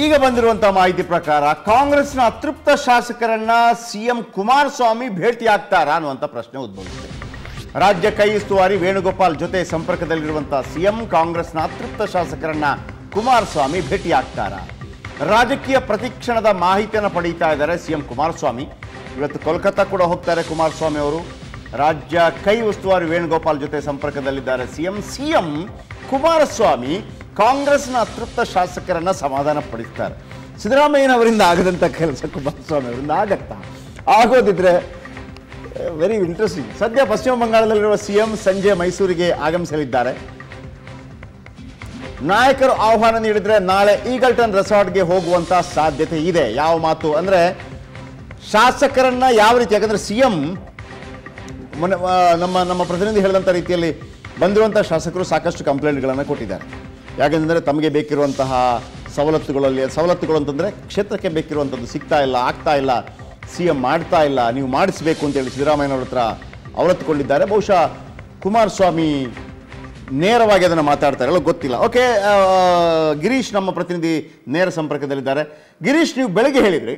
ಈಗ ಬಂದಿರುವಂತಹ ಮಾಹಿತಿ ಪ್ರಕಾರ ಕಾಂಗ್ರೆಸ್ನ ಅತೃಪ್ತ ಶಾಸಕರನ್ನ ಸಿಎಂ ಕುಮಾರಸ್ವಾಮಿ ಭೇಟಿಯಾಗ್ತಾರಾ ಅನ್ನುವಂಥ ಪ್ರಶ್ನೆ ಉದ್ಭವಿಸಿದೆ. ರಾಜ್ಯ ಕೈ ಉಸ್ತುವಾರಿ ವೇಣುಗೋಪಾಲ್ ಜೊತೆ ಸಂಪರ್ಕದಲ್ಲಿರುವಂತಹ ಸಿಎಂ ಕಾಂಗ್ರೆಸ್ನ ಅತೃಪ್ತ ಶಾಸಕರನ್ನ ಕುಮಾರಸ್ವಾಮಿ ಭೇಟಿಯಾಗ್ತಾರಾ? ರಾಜಕೀಯ ಪ್ರತಿಕ್ಷಣದ ಮಾಹಿತಿಯನ್ನು ಪಡೀತಾ ಇದ್ದಾರೆ ಸಿಎಂ ಕುಮಾರಸ್ವಾಮಿ. ಇವತ್ತು ಕೋಲ್ಕತ್ತಾ ಕೂಡ ಹೋಗ್ತಾರೆ ಕುಮಾರಸ್ವಾಮಿ ಅವರು. ರಾಜ್ಯ ಕೈ ಉಸ್ತುವಾರಿ ವೇಣುಗೋಪಾಲ್ ಜೊತೆ ಸಂಪರ್ಕದಲ್ಲಿದ್ದಾರೆ ಸಿಎಂ ಕುಮಾರಸ್ವಾಮಿ ಕಾಂಗ್ರೆಸ್ನ ಅತೃಪ್ತ ಶಾಸಕರನ್ನ ಸಮಾಧಾನ ಪಡಿಸ್ತಾರೆ. ಸಿದ್ದರಾಮಯ್ಯನವರಿಂದ ಆಗದಂಥ ಕೆಲಸ ಕುಮಾರಸ್ವಾಮಿ ಅವರಿಂದ ಆಗತ್ತಾ? ಆಗೋದಿದ್ರೆ ವೆರಿ ಇಂಟ್ರೆಸ್ಟಿಂಗ್. ಸದ್ಯ ಪಶ್ಚಿಮ ಬಂಗಾಳದಲ್ಲಿರುವ ಸಿಎಂ ಸಂಜೆ ಮೈಸೂರಿಗೆ ಆಗಮಿಸಲಿದ್ದಾರೆ. ನಾಯಕರು ಆಹ್ವಾನ ನೀಡಿದ್ರೆ ನಾಳೆ ಈಗಲ್ಟನ್ ರೆಸಾರ್ಟ್ಗೆ ಹೋಗುವಂತ ಸಾಧ್ಯತೆ ಇದೆ. ಯಾವ ಮಾತು ಅಂದ್ರೆ ಶಾಸಕರನ್ನ ಯಾವ ರೀತಿ, ಯಾಕಂದ್ರೆ ಸಿಎಂ ನಮ್ಮ ಪ್ರತಿನಿಧಿ ಹೇಳಿದಂಥ ರೀತಿಯಲ್ಲಿ ಬಂದಿರುವಂತಹ ಶಾಸಕರು ಸಾಕಷ್ಟು ಕಂಪ್ಲೇಂಟ್ಗಳನ್ನು ಕೊಟ್ಟಿದ್ದಾರೆ. ಯಾಕೆಂದರೆ ತಮಗೆ ಬೇಕಿರುವಂತಹ ಸವಲತ್ತುಗಳು ಅಂತಂದರೆ ಕ್ಷೇತ್ರಕ್ಕೆ ಬೇಕಿರುವಂಥದ್ದು ಸಿಗ್ತಾ ಇಲ್ಲ, ಆಗ್ತಾ ಇಲ್ಲ, ಸಿಎಂ ಮಾಡ್ತಾ ಇಲ್ಲ, ನೀವು ಮಾಡಿಸಬೇಕು ಅಂತೇಳಿ ಸಿದ್ದರಾಮಯ್ಯನವ್ರ ಹತ್ರ ಅವಲತ್ತುಕೊಂಡಿದ್ದಾರೆ. ಬಹುಶಃ ಕುಮಾರಸ್ವಾಮಿ ನೇರವಾಗಿ ಅದನ್ನು ಮಾತಾಡ್ತಾರಲ್ಲ ಗೊತ್ತಿಲ್ಲ. ಓಕೆ, ಗಿರೀಶ್ ನಮ್ಮ ಪ್ರತಿನಿಧಿ ನೇರ ಸಂಪರ್ಕದಲ್ಲಿದ್ದಾರೆ. ಗಿರೀಶ್, ನೀವು ಬೆಳಗ್ಗೆ ಹೇಳಿದ್ರಿ,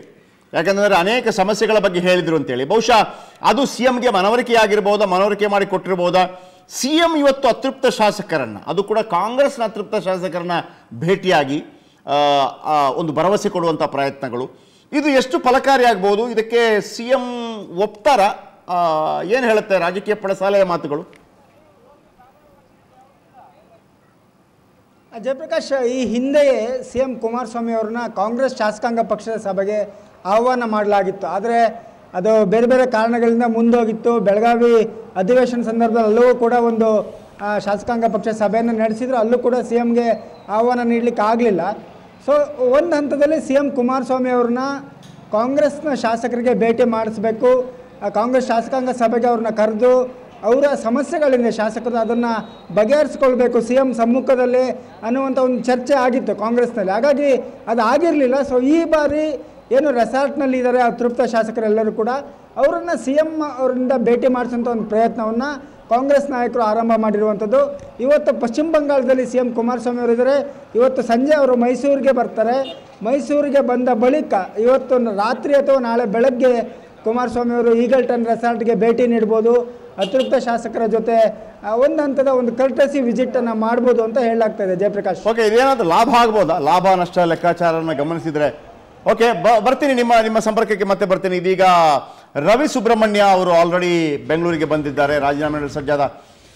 ಯಾಕಂದರೆ ಅನೇಕ ಸಮಸ್ಯೆಗಳ ಬಗ್ಗೆ ಹೇಳಿದ್ರು ಅಂತೇಳಿ. ಬಹುಶಃ ಅದು ಸಿಎಂಗೆ ಮನವರಿಕೆ ಮಾಡಿ ಕೊಟ್ಟಿರ್ಬೋದಾ? ಸಿಎಂ ಇವತ್ತು ಅತೃಪ್ತ ಶಾಸಕರನ್ನ, ಅದು ಕೂಡ ಕಾಂಗ್ರೆಸ್ನ ಅತೃಪ್ತ ಶಾಸಕರನ್ನ ಭೇಟಿಯಾಗಿ ಒಂದು ಭರವಸೆ ಕೊಡುವಂಥ ಪ್ರಯತ್ನಗಳು, ಇದು ಎಷ್ಟು ಫಲಕಾರಿಯಾಗಬಹುದು? ಇದಕ್ಕೆ ಸಿಎಂ ಒಪ್ತಾರ? ಏನು ಹೇಳುತ್ತೆ ರಾಜಕೀಯ ಪಡಸಾಲೆಯ ಮಾತುಗಳು? ಜಯಪ್ರಕಾಶ್, ಈ ಹಿಂದೆಯೇ ಸಿಎಂ ಕುಮಾರಸ್ವಾಮಿ ಅವ್ರನ್ನ ಕಾಂಗ್ರೆಸ್ ಶಾಸಕಾಂಗ ಪಕ್ಷದ ಸಭೆಗೆ ಆಹ್ವಾನ ಮಾಡಲಾಗಿತ್ತು. ಆದರೆ ಅದು ಬೇರೆ ಬೇರೆ ಕಾರಣಗಳಿಂದ ಮುಂದೋಗಿತ್ತು. ಬೆಳಗಾವಿ ಅಧಿವೇಶನ ಸಂದರ್ಭದಲ್ಲಿ ಅಲ್ಲೂ ಕೂಡ ಒಂದು ಶಾಸಕಾಂಗ ಪಕ್ಷ ಸಭೆಯನ್ನು ನಡೆಸಿದ್ರು. ಅಲ್ಲೂ ಕೂಡ ಸಿಎಂಗೆ ಆಹ್ವಾನ ನೀಡಲಿಕ್ಕೆ ಆಗಲಿಲ್ಲ. ಸೊ ಒಂದು ಹಂತದಲ್ಲಿ ಸಿಎಂ ಕುಮಾರಸ್ವಾಮಿ ಅವ್ರನ್ನ ಕಾಂಗ್ರೆಸ್ನ ಶಾಸಕರಿಗೆ ಭೇಟಿ ಮಾಡಿಸ್ಬೇಕು, ಕಾಂಗ್ರೆಸ್ ಶಾಸಕಾಂಗ ಸಭೆಗೆ ಅವ್ರನ್ನ ಕರೆದು ಅವರ ಸಮಸ್ಯೆಗಳಿಂದ ಶಾಸಕರು ಅದನ್ನು ಬಗೆಹರಿಸ್ಕೊಳ್ಬೇಕು ಸಿಎಂ ಸಮ್ಮುಖದಲ್ಲಿ ಅನ್ನುವಂಥ ಒಂದು ಚರ್ಚೆ ಆಗಿತ್ತು ಕಾಂಗ್ರೆಸ್ನಲ್ಲಿ. ಹಾಗಾಗಿ ಅದು ಆಗಿರಲಿಲ್ಲ. ಸೊ ಈ ಬಾರಿ ಏನು ರೆಸಾರ್ಟ್ನಲ್ಲಿ ಇದ್ದಾರೆ ಅತೃಪ್ತ ಶಾಸಕರೆಲ್ಲರೂ ಕೂಡ, ಅವರನ್ನು ಸಿಎಂ ಅವರಿಂದ ಭೇಟಿ ಮಾಡಿಸೋಂಥ ಒಂದು ಪ್ರಯತ್ನವನ್ನು ಕಾಂಗ್ರೆಸ್ ನಾಯಕರು ಆರಂಭ ಮಾಡಿರುವಂಥದ್ದು. ಇವತ್ತು ಪಶ್ಚಿಮ ಬಂಗಾಳದಲ್ಲಿ ಸಿಎಂ ಕುಮಾರಸ್ವಾಮಿ ಅವರಿದ್ದಾರೆ. ಇವತ್ತು ಸಂಜೆ ಅವರು ಮೈಸೂರಿಗೆ ಬರ್ತಾರೆ. ಮೈಸೂರಿಗೆ ಬಂದ ಬಳಿಕ ಇವತ್ತು ರಾತ್ರಿ ಅಥವಾ ನಾಳೆ ಬೆಳಗ್ಗೆ ಕುಮಾರಸ್ವಾಮಿ ಅವರು ಈಗಲ್ಟನ್ ರೆಸಾರ್ಟ್ಗೆ ಭೇಟಿ ನೀಡ್ಬೋದು. ಅತೃಪ್ತ ಶಾಸಕರ ಜೊತೆ ಒಂದು ಹಂತದ ಒಂದು ಕರ್ಟಸಿ ವಿಸಿಟನ್ನು ಮಾಡ್ಬೋದು ಅಂತ ಹೇಳಲಾಗ್ತಾ ಇದೆ. ಜಯಪ್ರಕಾಶ್, ಓಕೆ, ಇದೇನಾದರೂ ಲಾಭ ಆಗ್ಬೋದಾ? ಲಾಭ ನಷ್ಟ ಲೆಕ್ಕಾಚಾರನ ಗಮನಿಸಿದ್ರೆ ಓಕೆ, ಬರ್ತೀನಿ ನಿಮ್ಮ ಸಂಪರ್ಕಕ್ಕೆ ಮತ್ತೆ ಬರ್ತೀನಿ. ಇದೀಗ ರವಿ ಸುಬ್ರಹ್ಮಣ್ಯ ಅವರು ಆಲ್ರೆಡಿ ಬೆಂಗಳೂರಿಗೆ ಬಂದಿದ್ದಾರೆ, ರಾಜೀನಾಮೆ ನೀಡಲು ಸಜ್ಜಾದ.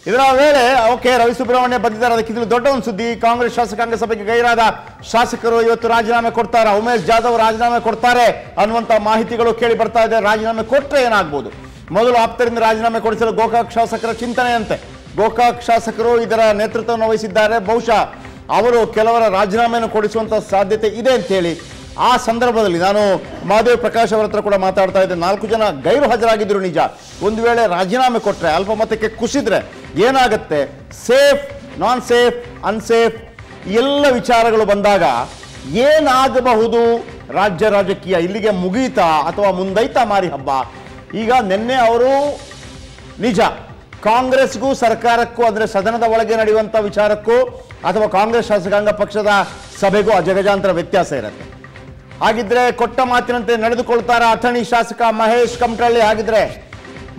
ಇದರ ವೇಳೆ ಓಕೆ, ರವಿ ಸುಬ್ರಹ್ಮಣ್ಯ ಬಂದಿದ್ದಾರೆ. ಅದಕ್ಕಿಂತ ದೊಡ್ಡ ಒಂದು ಸುದ್ದಿ, ಕಾಂಗ್ರೆಸ್ ಶಾಸಕಾಂಗ ಸಭೆಗೆ ಗೈರಾದ ಶಾಸಕರು ಇವತ್ತು ರಾಜೀನಾಮೆ ಕೊಡ್ತಾರೆ. ಉಮೇಶ್ ಜಾಧವ್ ರಾಜೀನಾಮೆ ಕೊಡ್ತಾರೆ ಅನ್ನುವಂಥ ಮಾಹಿತಿಗಳು ಕೇಳಿ ಬರ್ತಾ ಇದೆ. ರಾಜೀನಾಮೆ ಕೊಟ್ಟರೆ ಏನಾಗ್ಬೋದು? ಮೊದಲು ಆಪ್ತರಿಂದ ರಾಜೀನಾಮೆ ಕೊಡಿಸಲು ಗೋಕಾಕ್ ಶಾಸಕರ ಚಿಂತನೆಯಂತೆ. ಗೋಕಾಕ್ ಶಾಸಕರು ಇದರ ನೇತೃತ್ವವನ್ನು ವಹಿಸಿದ್ದಾರೆ. ಬಹುಶಃ ಅವರು ಕೆಲವರ ರಾಜೀನಾಮೆಯನ್ನು ಕೊಡಿಸುವಂಥ ಸಾಧ್ಯತೆ ಇದೆ ಅಂತೇಳಿ ಆ ಸಂದರ್ಭದಲ್ಲಿ ನಾನು ಮಹಾದೇವ್ ಪ್ರಕಾಶ್ ಅವರ ಹತ್ರ ಕೂಡ ಮಾತಾಡ್ತಾ ಇದ್ದೆ. 4 ಜನ ಗೈರು ಹಾಜರಾಗಿದ್ದರು ನಿಜ. ಒಂದು ವೇಳೆ ರಾಜೀನಾಮೆ ಕೊಟ್ಟರೆ, ಅಲ್ಪಮತಕ್ಕೆ ಕುಸಿದ್ರೆ ಏನಾಗುತ್ತೆ? ಸೇಫ್, ನಾನ್ ಸೇಫ್, ಅನ್ಸೇಫ್ ಎಲ್ಲ ವಿಚಾರಗಳು ಬಂದಾಗ ಏನಾಗಬಹುದು? ರಾಜ್ಯ ರಾಜಕೀಯ ಇಲ್ಲಿಗೆ ಮುಗೀತಾ ಅಥವಾ ಮುಂದೈತಾ ಮಾರಿ ಹಬ್ಬ? ಈಗ ನಿನ್ನೆ ಅವರು ನಿಜ ಕಾಂಗ್ರೆಸ್ಗೂ ಸರ್ಕಾರಕ್ಕೂ, ಅಂದರೆ ಸದನದ ಒಳಗೆ ನಡೆಯುವಂಥ ವಿಚಾರಕ್ಕೂ ಅಥವಾ ಕಾಂಗ್ರೆಸ್ ಶಾಸಕಾಂಗ ಪಕ್ಷದ ಸಭೆಗೂ ಅಜಗಜಾಂತರ ವ್ಯತ್ಯಾಸ ಇರುತ್ತೆ. ಹಾಗಿದ್ರೆ ಕೊಟ್ಟ ಮಾತಿನಂತೆ ನಡೆದುಕೊಳ್ತಾರ ಅಥಣಿ ಶಾಸಕ ಮಹೇಶ್ ಕಮಟಳ್ಳಿ? ಹಾಗಿದ್ರೆ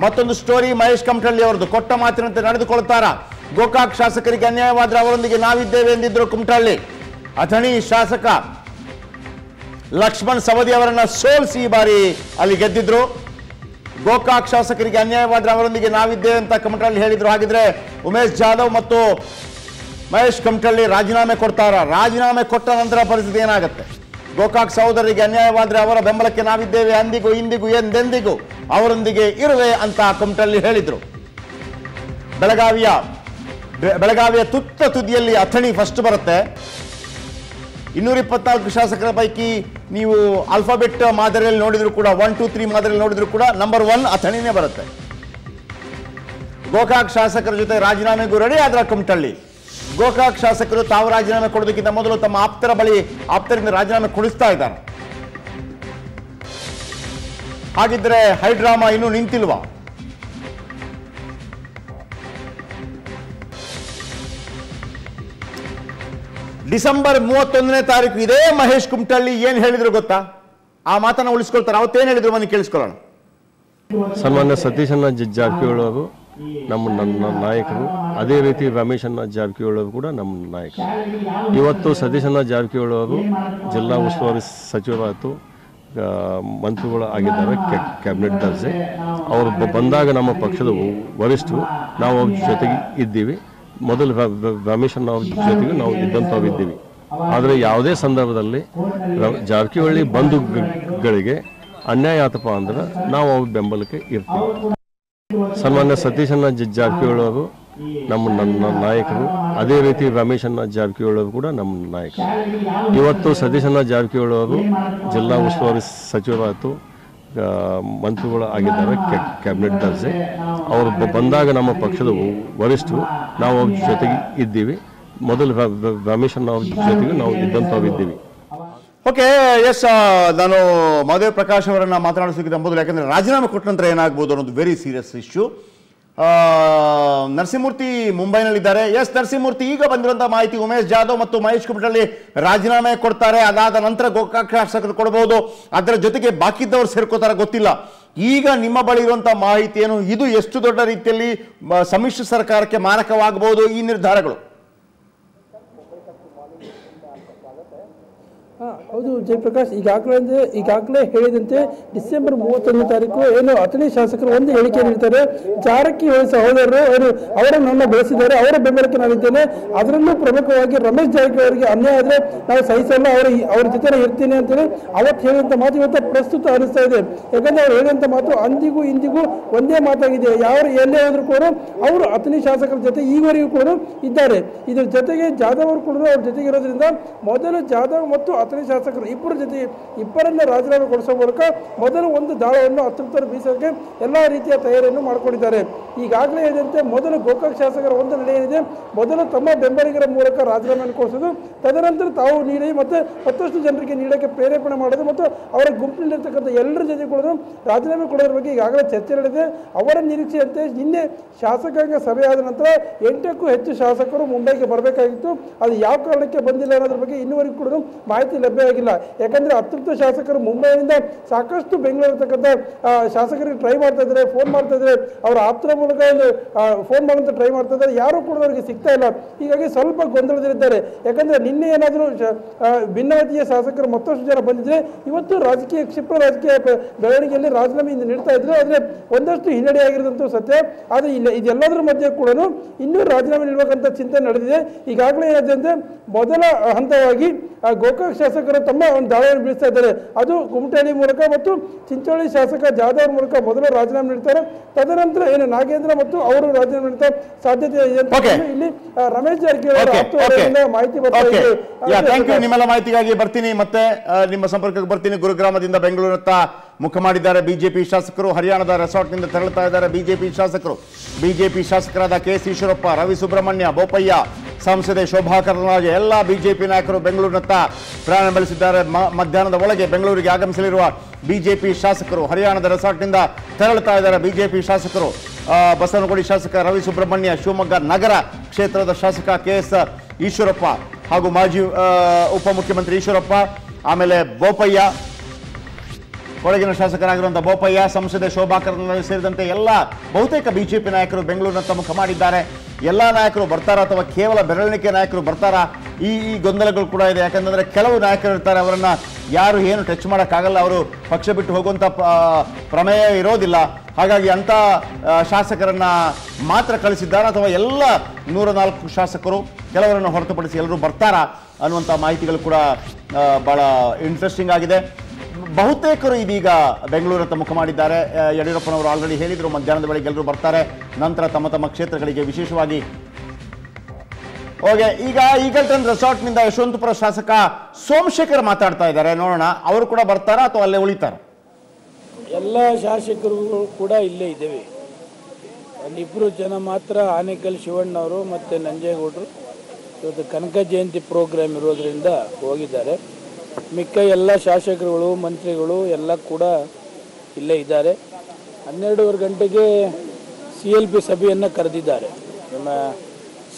ಮತ್ತೊಂದು ಸ್ಟೋರಿ ಮಹೇಶ್ ಕಮಟಳ್ಳಿ ಅವರದು. ಕೊಟ್ಟ ಮಾತಿನಂತೆ ನಡೆದುಕೊಳ್ತಾರ? ಗೋಕಾಕ್ ಶಾಸಕರಿಗೆ ಅನ್ಯಾಯವಾದ್ರೆ ಅವರೊಂದಿಗೆ ನಾವಿದ್ದೇವೆ ಎಂದಿದ್ರು ಕುಮಟಳ್ಳಿ. ಅಥಣಿ ಶಾಸಕ ಲಕ್ಷ್ಮಣ್ ಸವದಿ ಅವರನ್ನ ಸೋಲಿಸಿ ಈ ಬಾರಿ ಅಲ್ಲಿ ಗೆದ್ದಿದ್ರು. ಗೋಕಾಕ್ ಶಾಸಕರಿಗೆ ಅನ್ಯಾಯವಾದ್ರೆ ಅವರೊಂದಿಗೆ ನಾವಿದ್ದೇವೆ ಅಂತ ಕಮಟಳ್ಳಿ ಹೇಳಿದ್ರು. ಹಾಗಿದ್ರೆ ಉಮೇಶ್ ಜಾಧವ್ ಮತ್ತು ಮಹೇಶ್ ಕಮಟಳ್ಳಿ ರಾಜೀನಾಮೆ ಕೊಡ್ತಾರ? ರಾಜೀನಾಮೆ ಕೊಟ್ಟ ನಂತರ ಪರಿಸ್ಥಿತಿ ಏನಾಗುತ್ತೆ? ಗೋಕಾಕ್ ಸಹೋದರರಿಗೆ ಅನ್ಯಾಯವಾದ್ರೆ ಅವರ ಬೆಂಬಲಕ್ಕೆ ನಾವಿದ್ದೇವೆ, ಅಂದಿಗೂ ಇಂದಿಗೂ ಎಂದೆಂದಿಗೂ ಅವರೊಂದಿಗೆ ಇರುವೆ ಅಂತ ಕಮಟಳ್ಳಿ ಹೇಳಿದ್ರು. ಬೆಳಗಾವಿಯ ತುತ್ತ ತುದಿಯಲ್ಲಿ ಅಥಣಿ ಫಸ್ಟ್ ಬರುತ್ತೆ. 224 ಶಾಸಕರ ಪೈಕಿ ನೀವು ಆಲ್ಫಾಬೆಟ್ ಮಾದರಿಯಲ್ಲಿ ನೋಡಿದ್ರು ಕೂಡ, 1, 2, 3 ಮಾದರಿಯಲ್ಲಿ ನೋಡಿದ್ರು ಕೂಡ ನಂಬರ್ 1 ಅಥಣಿನೇ ಬರುತ್ತೆ. ಗೋಕಾಕ್ ಶಾಸಕರ ಜೊತೆ ರಾಜೀನಾಮೆಗೂ ರೆಡಿ ಆದ್ರ ಕಮಟಳ್ಳಿ. ಗೋಕಾಕ್ ಶಾಸಕರು ತಾವು ರಾಜೀನಾಮೆ ಕೊಡೋದಕ್ಕಿಂತ ಮೊದಲು ತಮ್ಮ ಆಪ್ತರಿಂದ ರಾಜೀನಾಮೆ ಕೊಡಿಸ್ತಾ ಇದ್ದಾರೆ. ಹಾಗಿದ್ರೆ ಹೈಡ್ರಾಮಾ ಇನ್ನೂ ನಿಂತಿಲ್ವಾ? ಡಿಸೆಂಬರ್ 31ನೇ ತಾರೀಕು ಇದೇ ಮಹೇಶ್ ಕುಮಟಳ್ಳಿ ಏನು ಹೇಳಿದ್ರು ಗೊತ್ತಾ? ಆ ಮಾತನ್ನ ಉಳಿಸ್ಕೊಳ್ತಾರೆ. ಅವತ್ತೇನು ಹೇಳಿದ್ರು ಬನ್ನಿ ಕೇಳಿಸ್ಕೊಳ್ಳೋಣ. ಸನ್ಮಾನ್ಯ ಸತೀಶಣ್ಣ ಜಾರಕಿಹೊಳಿ ಅವರು ನಮ್ಮ ನಾಯಕರು, ಅದೇ ರೀತಿ ರಮೇಶಣ್ಣ ಜಾರಕಿಹೊಳಿ ಅವರು ಕೂಡ ನಮ್ಮ ನಾಯಕರು. ಇವತ್ತು ಸತೀಶಣ್ಣ ಜಾರಕಿಹೊಳಿ ಅವರು ಜಿಲ್ಲಾ ಉಸ್ತುವಾರಿ ಸಚಿವರಾಯಿತು, ಮಂತ್ರಿಗಳು ಆಗಿದ್ದಾರೆ, ಕ್ಯಾಬಿನೆಟ್ ದರ್ಜೆ. ಅವರು ಬಂದಾಗ ನಮ್ಮ ಪಕ್ಷದ ವರಿಷ್ಠರು, ನಾವು ಅವ್ರ ಜೊತೆಗೆ ಇದ್ದೀವಿ. ಮೊದಲು ರಮೇಶಣ್ಣ ಅವ್ರ ಜೊತೆಗೆ ನಾವು ಇದ್ದಂಥವಿದ್ದೀವಿ. ಆದರೆ ಯಾವುದೇ ಸಂದರ್ಭದಲ್ಲಿ ಜಾರಕಿಹೊಳಿ ಬಂಧುಗಳಿಗೆ ಅನ್ಯಾಯ ಆತಪ್ಪ ಅಂದ್ರೆ ನಾವು ಅವ್ರ ಬೆಂಬಲಕ್ಕೆ ಇರ್ತೀವಿ. ಸನ್ಮಾನ್ಯ ಸತೀಶಣ್ಣ ಜಾರಕಿಹೊಳಿ ಅವರು ನಮ್ಮ ನಾಯಕರು, ಅದೇ ರೀತಿ ರಮೇಶಣ್ಣ ಜಾರಕಿಹೊಳಿ ಅವರು ಕೂಡ ನಮ್ಮ ನಾಯಕರು. ಇವತ್ತು ಸತೀಶಣ್ಣ ಜಾರಕಿಹೊಳಿ ಅವರು ಜಿಲ್ಲಾ ಉಸ್ತುವಾರಿ ಸಚಿವರಾಯಿತು, ಮಂತ್ರಿಗಳು ಆಗಿದ್ದಾರೆ, ಕ್ಯಾಬಿನೆಟ್ ದರ್ಜೆ. ಅವರು ಬಂದಾಗ ನಮ್ಮ ಪಕ್ಷದ ವರಿಷ್ಠರು, ನಾವು ಅವ್ರ ಜೊತೆಗೆ ಇದ್ದೀವಿ. ಮೊದಲು ರಮೇಶಣ್ಣ ಅವ್ರ ಜೊತೆಗೆ ನಾವು ಇದ್ದಂಥವಿದ್ದೀವಿ. ಓಕೆ, ಎಸ್, ನಾನು ಮಹದೇವ್ ಪ್ರಕಾಶ್ ಅವರನ್ನ ಮಾತನಾಡಿಸೋಕ್ಕಿಂತ ಮೊದಲು, ಯಾಕಂದ್ರೆ ರಾಜೀನಾಮೆ ಕೊಟ್ಟ ನಂತರ ಏನಾಗ್ಬೋದು ಅನ್ನೋದು ವೆರಿ ಸೀರಿಯಸ್ ಇಶ್ಯೂ. ನರಸಿಂಹಮೂರ್ತಿ ಮುಂಬೈನಲ್ಲಿದ್ದಾರೆ. ಎಸ್ ನರಸಿಂಹಮೂರ್ತಿ, ಈಗ ಬಂದಿರುವಂತಹ ಮಾಹಿತಿ ಉಮೇಶ್ ಜಾಧವ್ ಮತ್ತು ಮಹೇಶ್ ಕುಮಟಳ್ಳಿ ರಾಜೀನಾಮೆ ಕೊಡ್ತಾರೆ, ಅದಾದ ನಂತರ ಗೋಕಾಕ್ ಶಾಸಕರು ಕೊಡಬಹುದು, ಅದರ ಜೊತೆಗೆ ಬಾಕಿದ್ದವರು ಸೇರ್ಕೋತಾರೆ, ಗೊತ್ತಿಲ್ಲ. ಈಗ ನಿಮ್ಮ ಬಳಿ ಇರುವಂತಹ ಮಾಹಿತಿ ಏನು? ಇದು ಎಷ್ಟು ದೊಡ್ಡ ರೀತಿಯಲ್ಲಿ ಸಮ್ಮಿಶ್ರ ಸರ್ಕಾರಕ್ಕೆ ಮಾರಕವಾಗಬಹುದು ಈ ನಿರ್ಧಾರಗಳು? ಹೌದು ಜಯಪ್ರಕಾಶ್, ಈಗಾಗಲೇ ಹೇಳಿದಂತೆ ಡಿಸೆಂಬರ್ 31ನೇ ತಾರೀಕು ಏನು ಅಥಣಿ ಶಾಸಕರು ಒಂದು ಹೇಳಿಕೆ ನೀಡ್ತಾರೆ. ಜಾರಕಿಹೊಳಿ ಸಹೋದರರು ಅವರ ನನ್ನ ಬೆಳೆಸಿದ್ದಾರೆ, ಅವರ ಬೆಂಬಲಕ್ಕೆ ನಾನಿದ್ದೇನೆ. ಅದರಲ್ಲೂ ಪ್ರಮುಖವಾಗಿ ರಮೇಶ್ ಜಾರಕಿಹೊಳಿ ಅವರಿಗೆ ಅನ್ಯಾಯ ಆದರೆ ನಾವು ಸಹಿಸಲ್ಲ, ಅವ್ರ ಜೊತೆ ಇರ್ತೀನಿ ಅಂತೇಳಿ ಅವತ್ತು ಹೇಳಿದಂಥ ಮಾತು ಇವತ್ತು ಪ್ರಸ್ತುತ ಅನಿಸ್ತಾ ಇದೆ. ಯಾಕಂದ್ರೆ ಅವ್ರು ಹೇಳಿದಂಥ ಮಾತು ಅಂದಿಗೂ ಇಂದಿಗೂ ಒಂದೇ ಮಾತಾಗಿದೆ. ಯಾರು ಎಲ್ಲೇ ಹೋದ್ರು ಕೂಡ ಅವರು ಅಥಣಿ ಶಾಸಕರ ಜೊತೆ ಈವರೆಗೂ ಕೂಡ ಇದ್ದಾರೆ. ಇದ್ರ ಜೊತೆಗೆ ಜಾಧವ್ ಅವರು ಕೂಡ ಅವ್ರ ಜೊತೆಗೆ ಇರೋದ್ರಿಂದ ಮೊದಲು ಜಾಧವ್ ಮತ್ತು ಅಥಣಿ ಶಾಸಕರು ಇಬ್ಬರನ್ನ ರಾಜೀನಾಮೆ ಕೊಡಿಸೋ ಮೂಲಕ ಮೊದಲು ಒಂದು ದಾಳವನ್ನು ಅತೃಪ್ತರು ಬೀಸೋಕೆ ಎಲ್ಲ ರೀತಿಯ ತಯಾರಿಯನ್ನು ಮಾಡಿಕೊಂಡಿದ್ದಾರೆ. ಈಗಾಗಲೇ ಹೇಳಿದಂತೆ ಮೊದಲು ಗೋಕಾಕ್ ಶಾಸಕರ ಒಂದು ನಡೆ ಏನಿದೆ, ಮೊದಲು ತಮ್ಮ ಬೆಂಬಲಿಗರ ಮೂಲಕ ರಾಜೀನಾಮೆಯನ್ನು ಕೊಡಿಸೋದು, ತದನಂತರ ತಾವು ನೀಡಿ ಮತ್ತು ಮತ್ತಷ್ಟು ಜನರಿಗೆ ನೀಡೋಕ್ಕೆ ಪ್ರೇರೇಪಣೆ ಮಾಡೋದು ಮತ್ತು ಅವರ ಗುಂಪಿನಲ್ಲಿರ್ತಕ್ಕಂಥ ಎಲ್ಲರ ಜೊತೆ ಕೂಡ ರಾಜೀನಾಮೆ ಕೊಡೋದ್ರ ಬಗ್ಗೆ ಈಗಾಗಲೇ ಚರ್ಚೆ ನಡೆದಿದೆ. ಅವರ ನಿರೀಕ್ಷೆಯಂತೆ ನಿನ್ನೆ ಶಾಸಕಾಂಗ ಸಭೆ ಆದ ನಂತರ 8ಕ್ಕೂ ಹೆಚ್ಚು ಶಾಸಕರು ಮುಂಬೈಗೆ ಬರಬೇಕಾಗಿತ್ತು. ಅದು ಯಾವ ಕಾರಣಕ್ಕೆ ಬಂದಿಲ್ಲ ಅನ್ನೋದ್ರ ಬಗ್ಗೆ ಇನ್ನೂವರೆಗೂ ಕೂಡ ಮಾಹಿತಿ ಲಭ್ಯ ಆಗಿಲ್ಲ. ಯಾಕಂದ್ರೆ ಅತೃಪ್ತ ಶಾಸಕರು ಮುಂಬೈನಿಂದ ಸಾಕಷ್ಟು ಬೆಂಗಳೂರು ಇರ್ತಕ್ಕಂಥ ಶಾಸಕರಿಗೆ ಟ್ರೈ ಮಾಡ್ತಾ ಇದ್ದಾರೆ, ಫೋನ್ ಮಾಡ್ತಾ ಇದ್ದಾರೆ, ಅವರ ಆಪ್ತರ ಮೂಲಕ ಫೋನ್ ಮಾಡುವಂತ ಟ್ರೈ ಮಾಡ್ತಾ ಇದ್ದಾರೆ, ಯಾರು ಕೂಡ ಅವರಿಗೆ ಸಿಗ್ತಾ ಇಲ್ಲ. ಹೀಗಾಗಿ ಸ್ವಲ್ಪ ಗೊಂದಲದಲ್ಲಿದ್ದಾರೆ. ಯಾಕಂದ್ರೆ ನಿನ್ನೆ ಏನಾದರೂ ಭಿನ್ನಮತೀಯ ಶಾಸಕರು ಮತ್ತಷ್ಟು ಜನ ಬಂದಿದ್ರೆ ಇವತ್ತು ಕ್ಷಿಪ್ರ ರಾಜಕೀಯ ಬೆಳವಣಿಗೆಯಲ್ಲಿ ರಾಜೀನಾಮೆ ನೀಡ್ತಾ ಇದ್ರು. ಆದರೆ ಒಂದಷ್ಟು ಹಿನ್ನಡೆ ಆಗಿರೋದಂತೂ ಸತ್ಯ. ಆದರೆ ಇದೆಲ್ಲದರ ಮಧ್ಯೆ ಕೂಡ ಇನ್ನೂ ರಾಜೀನಾಮೆ ನೀಡಬೇಕಂತ ಚಿಂತನೆ ನಡೆದಿದೆ. ಈಗಾಗಲೇ ಏನಾಗಿದೆ ಅಂದ್ರೆ ಮೊದಲ ಹಂತವಾಗಿ ಗೋಕಾಕ್ ಶಾಸಕರು ತಮ್ಮ ಒಂದು ದಾಳಿಯನ್ನು ಬೀಳಿಸ್ತಾ ಇದ್ದಾರೆ. ಅದು ಕುಮಟಳ್ಳಿ ಮೂಲಕ ಮತ್ತು ಚಿಂಚೋಳಿ ಶಾಸಕ ಜಾಧವ್ ಮೂಲಕ ಮೊದಲು ರಾಜೀನಾಮೆ ನೀಡ್ತಾರೆ. ತದನಂತರ ಏನು ನಾಗೇಂದ್ರ ಮತ್ತು ಅವರು ರಾಜೀನಾಮೆ ನೀಡ್ತಾ ಸಾಧ್ಯತೆ ಇದೆ. ಇಲ್ಲಿ ರಮೇಶ್ ಜಾರಕಿಹೊಳಿ ಮಾಹಿತಿ ಬರ್ತಾ ಇದೆ. ನಿಮ್ಮೆಲ್ಲ ಮಾಹಿತಿಗಾಗಿ ಬರ್ತೀನಿ, ಮತ್ತೆ ನಿಮ್ಮ ಸಂಪರ್ಕಕ್ಕೆ ಬರ್ತೀನಿ. ಗುರುಗ್ರಾಮದಿಂದ ಬೆಂಗಳೂರತ್ತ ಮುಖ ಮಾಡಿದ್ದಾರೆ ಬಿಜೆಪಿ ಶಾಸಕರು. ಹರಿಯಾಣದ ರೆಸಾರ್ಟ್ನಿಂದ ತೆರಳುತ್ತಾ ಇದ್ದಾರೆ ಬಿಜೆಪಿ ಶಾಸಕರು. ಬಿಜೆಪಿ ಶಾಸಕರಾದ ಕೆ.ಎಸ್. ಈಶ್ವರಪ್ಪ, ರವಿ ಸುಬ್ರಹ್ಮಣ್ಯ, ಬೋಪಯ್ಯ, ಸಂಸದೆ ಶೋಭಾ ಕರಂದ್ಲಾಜೆ ಎಲ್ಲ ಬಿಜೆಪಿ ನಾಯಕರು ಬೆಂಗಳೂರಿನತ್ತ ಪ್ರಯಾಣ ಬೆಳೆಸಿದ್ದಾರೆ. ಮಧ್ಯಾಹ್ನದ ಒಳಗೆ ಬೆಂಗಳೂರಿಗೆ ಆಗಮಿಸಲಿರುವ ಬಿಜೆಪಿ ಶಾಸಕರು ಹರಿಯಾಣದ ರೆಸಾರ್ಟ್ನಿಂದ ತೆರಳುತ್ತಾ ಇದ್ದಾರೆ ಬಿಜೆಪಿ ಶಾಸಕರು. ಬಸವನಗುಡಿ ಶಾಸಕ ರವಿ ಸುಬ್ರಹ್ಮಣ್ಯ, ಶಿವಮೊಗ್ಗ ನಗರ ಕ್ಷೇತ್ರದ ಶಾಸಕ ಕೆ.ಎಸ್. ಈಶ್ವರಪ್ಪ ಹಾಗೂ ಮಾಜಿ ಉಪಮುಖ್ಯಮಂತ್ರಿ ಈಶ್ವರಪ್ಪ, ಆಮೇಲೆ ಬೋಪಯ್ಯ, ಕೊಡಗಿನ ಶಾಸಕರಾಗಿರುವಂತಹ ಬೋಪಯ್ಯ, ಸಂಸದೆ ಶೋಭಾ ಕರಂದ್ಲಾಜೆ ಸೇರಿದಂತೆ ಎಲ್ಲ ಬಹುತೇಕ ಬಿಜೆಪಿ ನಾಯಕರು ಬೆಂಗಳೂರಿನತ್ತ ಮುಖ ಮಾಡಿದ್ದಾರೆ. ಎಲ್ಲ ನಾಯಕರು ಬರ್ತಾರಾ ಅಥವಾ ಕೇವಲ ಬೆರಳಿಕೆ ನಾಯಕರು ಬರ್ತಾರಾ? ಈ ಗೊಂದಲಗಳು ಕೂಡ ಇದೆ. ಯಾಕಂತಂದ್ರೆ ಕೆಲವು ನಾಯಕರು ಇರ್ತಾರೆ, ಅವರನ್ನ ಯಾರು ಏನು ಟಚ್ ಮಾಡೋಕ್ಕಾಗಲ್ಲ, ಅವರು ಪಕ್ಷ ಬಿಟ್ಟು ಹೋಗುವಂಥ ಪ್ರಮೇಯ ಇರೋದಿಲ್ಲ. ಹಾಗಾಗಿ ಅಂಥ ಶಾಸಕರನ್ನ ಮಾತ್ರ ಕಳಿಸಿದ್ದಾರೆ ಅಥವಾ ಎಲ್ಲ 104 ಶಾಸಕರು ಕೆಲವರನ್ನು ಹೊರತುಪಡಿಸಿ ಎಲ್ಲರೂ ಬರ್ತಾರಾ ಅನ್ನುವಂಥ ಮಾಹಿತಿಗಳು ಕೂಡ ಭಾಳ ಇಂಟ್ರೆಸ್ಟಿಂಗ್ ಆಗಿದೆ. ಬಹುತೇಕರು ಇದೀಗ ಬೆಂಗಳೂರತ್ತ ಮುಖ ಮಾಡಿದ್ದಾರೆ. ಯಡಿಯೂರಪ್ಪನವರು ಆಲ್ರೆಡಿ ಹೇಳಿದರು ಮಧ್ಯಾಹ್ನದ ವೇಳೆಗೆ ಎಲ್ಲರೂ ಬರ್ತಾರೆ, ನಂತರ ತಮ್ಮ ತಮ್ಮ ಕ್ಷೇತ್ರಗಳಿಗೆ ವಿಶೇಷವಾಗಿ ಹೋಗಿ. ಈಗ ಈಗಲ್ಟನ್ ರೆಸಾರ್ಟ್ನಿಂದ ಯಶವಂತಪುರ ಶಾಸಕ ಸೋಮಶೇಖರ್ ಮಾತಾಡ್ತಾ ಇದ್ದಾರೆ. ನೋಡೋಣ ಅವರು ಕೂಡ ಬರ್ತಾರಾ ಅಥವಾ ಅಲ್ಲೇ ಉಳಿತಾರ? ಎಲ್ಲ ಶಾಸಕರು ಕೂಡ ಇಲ್ಲೇ ಇದ್ದೇವೆ. ಒಂದಿಬ್ಬರು ಜನ ಮಾತ್ರ ಆನೇಕಲ್ ಶಿವಣ್ಣವರು ಮತ್ತು ನಂಜೇಗೌಡರು ಇವತ್ತು ಕನಕ ಜಯಂತಿ ಪ್ರೋಗ್ರಾಮ್ ಇರೋದ್ರಿಂದ ಹೋಗಿದ್ದಾರೆ. ಮಿಕ್ಕ ಎಲ್ಲ ಶಾಸಕರುಗಳು ಮಂತ್ರಿಗಳು ಎಲ್ಲ ಕೂಡ ಇಲ್ಲೇ ಇದ್ದಾರೆ. 12:30 ಗಂಟೆಗೆ CLP ಸಭೆಯನ್ನು ಕರೆದಿದ್ದಾರೆ. ನಮ್ಮ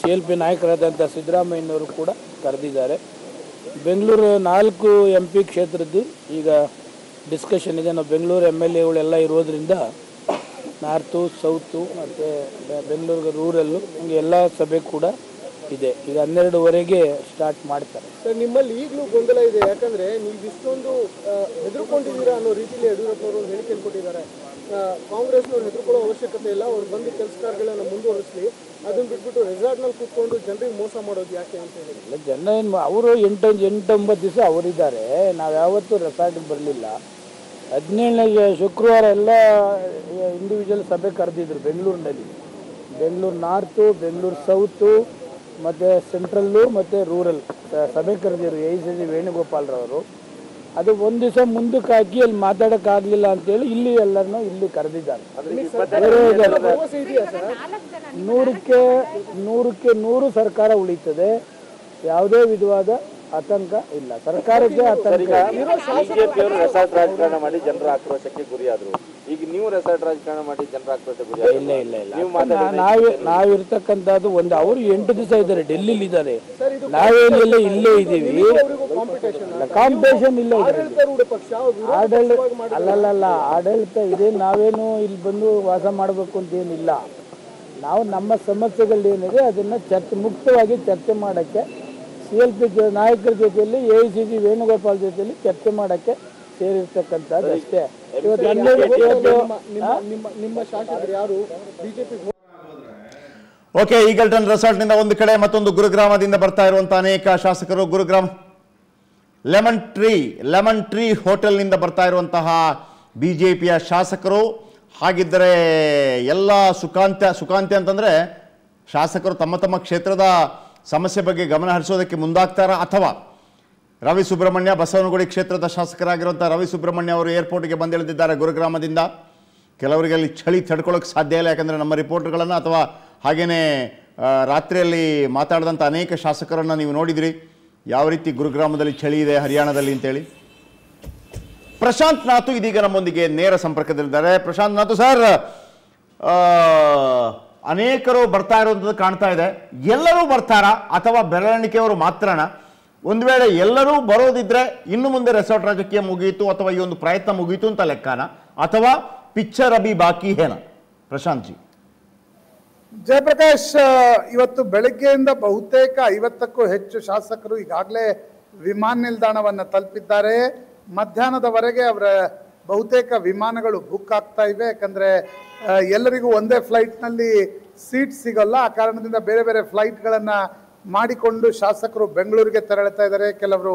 CLP ನಾಯಕರಾದಂಥ ಸಿದ್ದರಾಮಯ್ಯನವರು ಕೂಡ ಕರೆದಿದ್ದಾರೆ. ಬೆಂಗಳೂರು 4 MP ಕ್ಷೇತ್ರದ್ದು ಈಗ ಡಿಸ್ಕಷನ್ ಇದೆ. ನಾವು ಬೆಂಗಳೂರು MLAಗಳೆಲ್ಲ ಇರೋದ್ರಿಂದ ನಾರ್ತು, ಸೌತು ಮತ್ತು ಬೆಂಗಳೂರಿಗೆ ರೂರಲ್ಲು ಹಂಗೆ ಎಲ್ಲ ಸಭೆ ಕೂಡ ಇದೆ. ಈಗ 12ವರೆಗೆ ಸ್ಟಾರ್ಟ್ ಮಾಡ್ತಾರೆ. ಸರ್, ನಿಮ್ಮಲ್ಲಿ ಈಗಲೂ ಗೊಂದಲ ಇದೆ, ಯಾಕಂದರೆ ನೀವು ಇಷ್ಟೊಂದು ಹೆದರ್ಕೊಂಡಿದ್ದೀರಾ ಅನ್ನೋ ರೀತಿಯಲ್ಲಿ ಯಡಿಯೂರಪ್ಪನವರು ಒಂದು ಹೇಳಿಕೆ ಕೊಟ್ಟಿದ್ದಾರೆ. ಕಾಂಗ್ರೆಸ್ನವ್ರು ಹೆದರ್ಕೊಳ್ಳೋ ಅವಶ್ಯಕತೆ ಇಲ್ಲ, ಅವ್ರು ಬಂದು ಕೆಲಸ ಕಾರ್ಯಗಳನ್ನು ಮುಂದುವರಿಸಲಿ, ಅದನ್ನು ಬಿಟ್ಬಿಟ್ಟು ರೆಸಾರ್ಟ್ನಲ್ಲಿ ಕೂತ್ಕೊಂಡು ಜನರಿಗೆ ಮೋಸ ಮಾಡೋದು ಯಾಕೆ ಅಂತ ಹೇಳಿ. ಇಲ್ಲ, ಜನ ಏನು ಅವರು 8-9 ದಿವಸ ಅವರಿದ್ದಾರೆ. ನಾವು ಯಾವತ್ತೂ ರೆಸಾರ್ಟಿಗೆ ಬರಲಿಲ್ಲ. 17ನೇ ಶುಕ್ರವಾರ ಎಲ್ಲ ಇಂಡಿವಿಜುವಲ್ ಸಭೆ ಕರೆದಿದ್ರು ಬೆಂಗಳೂರಿನಲ್ಲಿ. ಬೆಂಗಳೂರು ನಾರ್ತು, ಬೆಂಗಳೂರು ಸೌತು ಮತ್ತು ಸೆಂಟ್ರಲ್ಲು ಮತ್ತು ರೂರಲ್ ಸಭೆ ಕರೆದಿದ್ರು AICC ವೇಣುಗೋಪಾಲ್ರವರು. ಅದು ಒಂದು ದಿವಸ ಮುಂದಕ್ಕೆ ಹಾಕಿ ಅಲ್ಲಿ ಮಾತಾಡೋಕ್ಕಾಗಲಿಲ್ಲ ಅಂತೇಳಿ ಇಲ್ಲಿ ಎಲ್ಲರನ್ನೂ ಇಲ್ಲಿ ಕರೆದಿದ್ದಾರೆ. 100ಕ್ಕೆ 100 ಸರ್ಕಾರ ಉಳಿತದೆ, ಯಾವುದೇ ವಿಧವಾದ ಆತಂಕ ಇಲ್ಲ. ಸರ್ಕಾರಕ್ಕೆ ಆತಂಕ. ಬಿಜೆಪಿಯವರು ರೆಸಾರ್ಟ್ ರಾಜಕಾರಣ ಮಾಡಿ ಜನರ ಆಕ್ರೋಶಕ್ಕೆ ಗುರಿಯಾದ್ರು. ಈಗ ನೀವು ರೆಸಾರ್ಟ್ ರಾಜಕಾರಣ ಮಾಡಿ ಜನರ ಆಕ್ರೋಶ ಗುರಿಯಾದ್ರು. ಇಲ್ಲ, ನಾವಿರ್ತಕ್ಕಂಥದ್ದು ಒಂದು ಅವರು 8 ದಿವಸ ಇದ್ದಾರೆ, ಡೆಲ್ಲಿಲಿ ಇದ್ದಾರೆ. ನಾವೇನೆಲ್ಲ ಇಲ್ಲೇ ಇದ್ದೀವಿ. ಕಾಂಪಿಟೇಷನ್ ಇಲ್ಲ, ಅಲ್ಲಲ್ಲ ಆಡಳಿತ ಇದೆ. ನಾವೇನು ಇಲ್ಲಿ ಬಂದು ವಾಸ ಮಾಡಬೇಕು ಅಂತ ಏನಿಲ್ಲ. ನಾವು ನಮ್ಮ ಸಮಸ್ಯೆಗಳೇನಿದೆ ಅದನ್ನು ಮುಕ್ತವಾಗಿ ಚರ್ಚೆ ಮಾಡೋಕ್ಕೆ CLP ನಾಯಕರ ಜೊತೆಯಲ್ಲಿ AICC ವೇಣುಗೋಪಾಲ್ ಜೊತೆಯಲ್ಲಿ ಚರ್ಚೆ ಮಾಡೋಕ್ಕೆ ಸೇರಿರ್ತಕ್ಕಂಥದ್ದು ಅಷ್ಟೇ. ನಿಮ್ಮ ಶಾಸಕರು ಯಾರು ಬಿಜೆಪಿ? ಓಕೆ, ಈಗಲ್ಟನ್ ರೆಸಾರ್ಟ್ನಿಂದ ಒಂದು ಕಡೆ, ಮತ್ತೊಂದು ಗುರುಗ್ರಾಮದಿಂದ ಬರ್ತಾ ಇರುವಂತಹ ಅನೇಕ ಶಾಸಕರು. ಗುರುಗ್ರಾಮ ಲೆಮನ್ ಟ್ರೀ ಹೋಟೆಲ್ನಿಂದ ಬರ್ತಾ ಇರುವಂತಹ BJPಯ ಶಾಸಕರು. ಹಾಗಿದ್ದರೆ ಎಲ್ಲ ಸುಖಾಂತ್ಯ ಅಂತಂದರೆ ಶಾಸಕರು ತಮ್ಮ ಕ್ಷೇತ್ರದ ಸಮಸ್ಯೆ ಬಗ್ಗೆ ಗಮನ ಹರಿಸೋದಕ್ಕೆ ಮುಂದಾಗ್ತಾರಾ, ಅಥವಾ ರವಿ ಸುಬ್ರಹ್ಮಣ್ಯ ಬಸವನಗುಡಿ ಕ್ಷೇತ್ರದ ಶಾಸಕರಾಗಿರುವಂಥ ರವಿ ಸುಬ್ರಹ್ಮಣ್ಯ ಅವರು ಏರ್ಪೋರ್ಟ್ಗೆ ಬಂದಿಳಿದಿದ್ದಾರೆ ಗುರುಗ್ರಾಮದಿಂದ. ಕೆಲವರಿಗೆ ಅಲ್ಲಿ ಚಳಿ ತಡ್ಕೊಳ್ಳೋಕೆ ಸಾಧ್ಯ ಇಲ್ಲ, ಯಾಕಂದರೆ ನಮ್ಮ ರಿಪೋರ್ಟರ್ಗಳನ್ನು ಅಥವಾ ಹಾಗೆಯೇ ರಾತ್ರಿಯಲ್ಲಿ ಮಾತಾಡಿದಂಥ ಅನೇಕ ಶಾಸಕರನ್ನು ನೀವು ನೋಡಿದಿರಿ ಯಾವ ರೀತಿ ಗುರುಗ್ರಾಮದಲ್ಲಿ ಚಳಿ ಇದೆ ಹರಿಯಾಣದಲ್ಲಿ ಅಂತೇಳಿ. ಪ್ರಶಾಂತ್ ನಾಥು ಇದೀಗ ನಮ್ಮೊಂದಿಗೆ ನೇರ ಸಂಪರ್ಕದಲ್ಲಿದ್ದಾರೆ. ಪ್ರಶಾಂತ್ ನಾಥು ಸರ್, ಅನೇಕರು ಬರ್ತಾ ಇರೋದು ಕಾಣ್ತಾ ಇದೆ. ಎಲ್ಲರೂ ಬರ್ತಾರಾ ಅಥವಾ ಬೆರಳೆಣಿಕೆಯವರು ಮಾತ್ರನಾ? ಒಂದು ವೇಳೆ ಎಲ್ಲರೂ ಬರೋದಿದ್ರೆ ಇನ್ನು ಮುಂದೆ ರೆಸಾರ್ಟ್ ರಾಜಕೀಯ ಮುಗಿಯಿತು ಅಥವಾ ಈ ಒಂದು ಪ್ರಯತ್ನ ಮುಗಿಯಿತು ಅಂತ ಲೆಕ್ಕನ, ಅಥವಾ ಪಿಕ್ಚರ್ ಅಭಿ ಬಾಕಿ ಹೇನ? ಪ್ರಶಾಂತ್ ಜಿ. ಜಯಪ್ರಕಾಶ್, ಇವತ್ತು ಬೆಳಗ್ಗೆಯಿಂದ ಬಹುತೇಕ 50ಕ್ಕೂ ಹೆಚ್ಚು ಶಾಸಕರು ಈಗಾಗಲೇ ವಿಮಾನ ನಿಲ್ದಾಣವನ್ನು ತಲುಪಿದ್ದಾರೆ. ಮಧ್ಯಾಹ್ನದವರೆಗೆ ಅವರ ಬಹುತೇಕ ವಿಮಾನಗಳು ಬುಕ್ ಆಗ್ತಾ ಇವೆ. ಯಾಕಂದರೆ ಎಲ್ಲರಿಗೂ ಒಂದೇ ಫ್ಲೈಟ್ನಲ್ಲಿ ಸೀಟ್ ಸಿಗಲ್ಲ. ಆ ಕಾರಣದಿಂದ ಬೇರೆ ಬೇರೆ ಫ್ಲೈಟ್ಗಳನ್ನು ಮಾಡಿಕೊಂಡು ಶಾಸಕರು ಬೆಂಗಳೂರಿಗೆ ತೆರಳುತ್ತಾ ಇದ್ದಾರೆ. ಕೆಲವರು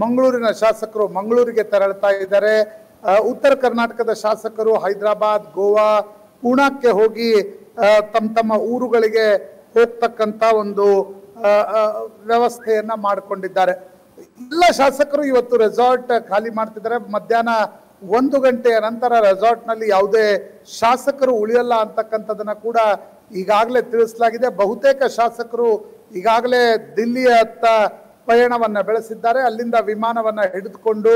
ಮಂಗಳೂರಿನ ಶಾಸಕರು ಮಂಗಳೂರಿಗೆ ತೆರಳುತ್ತಾ ಇದ್ದಾರೆ. ಉತ್ತರ ಕರ್ನಾಟಕದ ಶಾಸಕರು ಹೈದರಾಬಾದ್, ಗೋವಾ, ಪೂನಾಕ್ಕೆ ಹೋಗಿ ತಮ್ಮ ಊರುಗಳಿಗೆ ಹೋಗ್ತಕ್ಕಂಥ ಒಂದು ವ್ಯವಸ್ಥೆಯನ್ನು ಮಾಡಿಕೊಂಡಿದ್ದಾರೆ. ಎಲ್ಲ ಶಾಸಕರು ಇವತ್ತು ರೆಸಾರ್ಟ್ ಖಾಲಿ ಮಾಡ್ತಿದ್ದಾರೆ. ಮಧ್ಯಾಹ್ನ 1 ಗಂಟೆಯ ನಂತರ ರೆಸಾರ್ಟ್ನಲ್ಲಿ ಯಾವುದೇ ಶಾಸಕರು ಉಳಿಯಲ್ಲ ಅಂತಕ್ಕಂಥದ್ದನ್ನು ಕೂಡ ಈಗಾಗಲೇ ತಿಳಿಸಲಾಗಿದೆ. ಬಹುತೇಕ ಶಾಸಕರು ಈಗಾಗಲೇ ದಿಲ್ಲಿಯತ್ತ ಪಯಣವನ್ನು ಬೆಳೆಸಿದ್ದಾರೆ. ಅಲ್ಲಿಂದ ವಿಮಾನವನ್ನು ಹಿಡಿದುಕೊಂಡು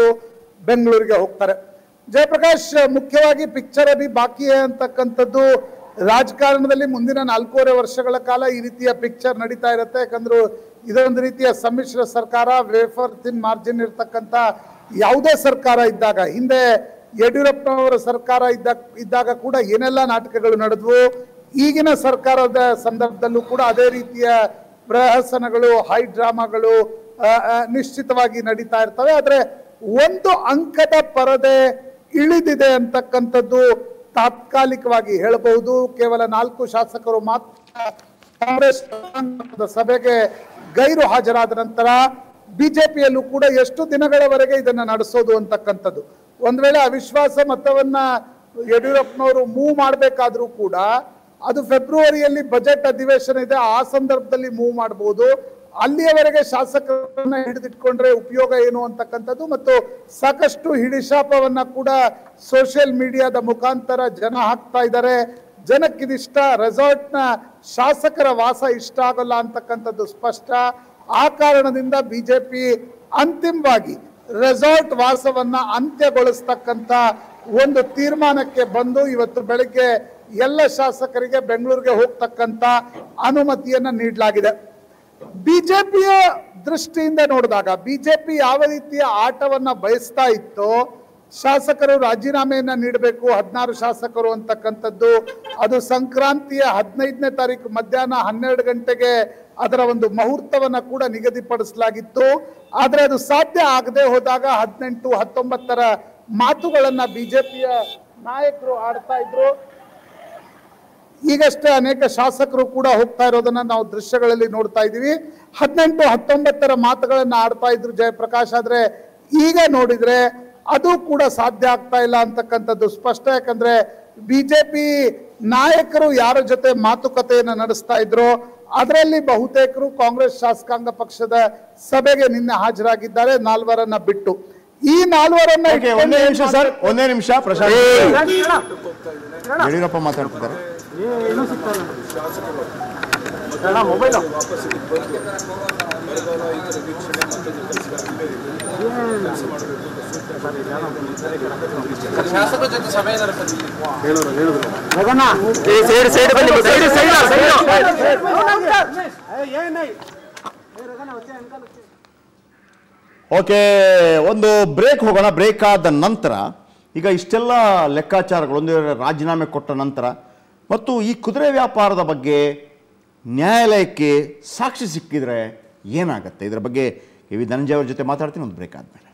ಬೆಂಗಳೂರಿಗೆ ಹೋಗ್ತಾರೆ. ಜಯಪ್ರಕಾಶ್, ಮುಖ್ಯವಾಗಿ ಪಿಕ್ಚರ್ ಅಭಿ ಬಾಕಿ ಅಂತಕ್ಕಂಥದ್ದು ರಾಜಕಾರಣದಲ್ಲಿ ಮುಂದಿನ 4.5 ವರ್ಷಗಳ ಕಾಲ ಈ ರೀತಿಯ ಪಿಕ್ಚರ್ ನಡೀತಾ ಇರುತ್ತೆ. ಯಾಕಂದ್ರೆ ಇದೊಂದು ರೀತಿಯ ಸಮ್ಮಿಶ್ರ ಸರ್ಕಾರ, ವೇಫರ್ ಥಿನ್ ಮಾರ್ಜಿನ್ ಇರ್ತಕ್ಕಂಥ ಯಾವುದೇ ಸರ್ಕಾರ ಇದ್ದಾಗ, ಹಿಂದೆ ಯಡಿಯೂರಪ್ಪನವರ ಸರ್ಕಾರ ಇದ್ದಾಗ ಕೂಡ ಏನೆಲ್ಲ ನಾಟಕಗಳು ನಡೆದವು, ಈಗಿನ ಸರ್ಕಾರದ ಸಂದರ್ಭದಲ್ಲೂ ಕೂಡ ಅದೇ ರೀತಿಯ ಪ್ರಹಸನಗಳು, ಹೈ ಡ್ರಾಮಾಗಳು ನಿಶ್ಚಿತವಾಗಿ ನಡೀತಾ ಇರ್ತವೆ. ಆದರೆ ಒಂದು ಅಂಕದ ಪರದೆ ಇಳಿದಿದೆ ಅಂತಕ್ಕಂಥದ್ದು ತಾತ್ಕಾಲಿಕವಾಗಿ ಹೇಳಬಹುದು. ಕೇವಲ 4 ಶಾಸಕರು ಮಾತ್ರ ಕಾಂಗ್ರೆಸ್ ಸಭೆಗೆ ಗೈರು ಹಾಜರಾದ ನಂತರ ಬಿಜೆಪಿಯಲ್ಲೂ ಕೂಡ ಎಷ್ಟು ದಿನಗಳವರೆಗೆ ಇದನ್ನ ನಡೆಸೋದು ಅಂತಕ್ಕಂಥದ್ದು. ಒಂದ್ ವೇಳೆ ಅವಿಶ್ವಾಸ ಮತವನ್ನ ಯಡಿಯೂರಪ್ಪನವರು ಮೂವ್ ಮಾಡಬೇಕಾದ್ರೂ ಕೂಡ ಅದು ಫೆಬ್ರವರಿಯಲ್ಲಿ ಬಜೆಟ್ ಅಧಿವೇಶನ ಇದೆ, ಆ ಸಂದರ್ಭದಲ್ಲಿ ಮೂವ್ ಮಾಡಬಹುದು. ಅಲ್ಲಿಯವರೆಗೆ ಶಾಸಕರನ್ನ ಹಿಡಿದಿಟ್ಕೊಂಡ್ರೆ ಉಪಯೋಗ ಏನು ಅಂತಕ್ಕಂಥದ್ದು ಮತ್ತು ಸಾಕಷ್ಟು ಹಿಡಿಶಾಪವನ್ನ ಕೂಡ ಸೋಷಿಯಲ್ ಮೀಡಿಯಾದ ಮುಖಾಂತರ ಜನ ಹಾಕ್ತಾ ಇದ್ದಾರೆ. ಜನಕ್ಕಿದಿಷ್ಟ, ರೆಸಾರ್ಟ್ನ ಶಾಸಕರ ವಾಸ ಇಷ್ಟ ಆಗಲ್ಲ ಅಂತಕ್ಕಂಥದ್ದು ಸ್ಪಷ್ಟ. ಆ ಕಾರಣದಿಂದ ಬಿಜೆಪಿ ಅಂತಿಮವಾಗಿ ರೆಸಾರ್ಟ್ ವಾಸವನ್ನ ಅಂತ್ಯಗೊಳಿಸ್ತಕ್ಕಂಥ ಒಂದು ತೀರ್ಮಾನಕ್ಕೆ ಬಂದು ಇವತ್ತು ಬೆಳಗ್ಗೆ ಎಲ್ಲ ಶಾಸಕರಿಗೆ ಬೆಂಗಳೂರಿಗೆ ಹೋಗ್ತಕ್ಕಂಥ ಅನುಮತಿಯನ್ನ ನೀಡಲಾಗಿದೆ. ಬಿಜೆಪಿಯ ದೃಷ್ಟಿಯಿಂದ ನೋಡಿದಾಗ ಬಿಜೆಪಿ ಯಾವ ರೀತಿಯ ಆಟವನ್ನ ಬಯಸ್ತಾ ಇತ್ತೋ, ಶಾಸಕರು ರಾಜೀನಾಮೆಯನ್ನ ನೀಡಬೇಕು 16 ಶಾಸಕರು ಅಂತಕ್ಕಂಥದ್ದು, ಅದು ಸಂಕ್ರಾಂತಿಯ 15ನೇ ತಾರೀಕು ಮಧ್ಯಾಹ್ನ 12 ಗಂಟೆಗೆ ಅದರ ಒಂದು ಮುಹೂರ್ತವನ್ನ ಕೂಡ ನಿಗದಿಪಡಿಸಲಾಗಿತ್ತು. ಆದರೆ ಅದು ಸಾಧ್ಯ ಆಗದೆ ಹೋದಾಗ 18, 19ರ ಮಾತುಗಳನ್ನ ಬಿಜೆಪಿಯ ನಾಯಕರು ಆಡ್ತಾ ಇದ್ರು. ಈಗಷ್ಟೇ ಅನೇಕ ಶಾಸಕರು ಕೂಡ ಹೋಗ್ತಾ ಇರೋದನ್ನ ನಾವು ದೃಶ್ಯಗಳಲ್ಲಿ ನೋಡ್ತಾ ಇದೀವಿ. 18, 19ರ ಮಾತುಗಳನ್ನ ಆಡ್ತಾ ಇದ್ರು ಜಯಪ್ರಕಾಶ್. ಆದ್ರೆ ಈಗ ನೋಡಿದ್ರೆ ಅದು ಕೂಡ ಸಾಧ್ಯ ಆಗ್ತಾ ಇಲ್ಲ ಅಂತಕ್ಕಂಥದ್ದು ಸ್ಪಷ್ಟ. ಯಾಕಂದ್ರೆ ಬಿಜೆಪಿ ನಾಯಕರು ಯಾರ ಜೊತೆ ಮಾತುಕತೆಯನ್ನು ನಡೆಸ್ತಾ ಇದ್ರು ಅದರಲ್ಲಿ ಬಹುತೇಕರು ಕಾಂಗ್ರೆಸ್ ಶಾಸಕಾಂಗ ಪಕ್ಷದ ಸಭೆಗೆ ನಿನ್ನೆ ಹಾಜರಾಗಿದ್ದಾರೆ, 4ರನ್ನ ಬಿಟ್ಟು. ಈ 4ರನ್ನ ಒಂದೇ ನಿಮಿಷ ಸರ್, ಒಂದೇ ನಿಮಿಷ. ಪ್ರಶಾಂತ್ ಯಡಿಯೂರಪ್ಪ ಮಾತಾಡ್ತಿದ್ದಾರೆ. ಶಾಸಕರ ಜೊತೆ ಸಭೆ ಓಕೆ, ಒಂದು ಬ್ರೇಕ್ ಹೋಗೋಣ. ಬ್ರೇಕ್ ಆದ ನಂತರ ಈಗ ಇಷ್ಟೆಲ್ಲ ಲೆಕ್ಕಾಚಾರಗಳು, ಒಂದು ರಾಜೀನಾಮೆ ಕೊಟ್ಟ ನಂತರ ಮತ್ತು ಈ ಕುದುರೆ ವ್ಯಾಪಾರದ ಬಗ್ಗೆ ನ್ಯಾಯಾಲಯಕ್ಕೆ ಸಾಕ್ಷಿ ಸಿಕ್ಕಿದ್ರೆ ಏನಾಗುತ್ತೆ, ಇದರ ಬಗ್ಗೆ ಕೆ ವಿ ಧನಂಜಯ ಅವ್ರ ಜೊತೆ ಮಾತಾಡ್ತೀನಿ ಒಂದು ಬ್ರೇಕ್ ಆದಮೇಲೆ.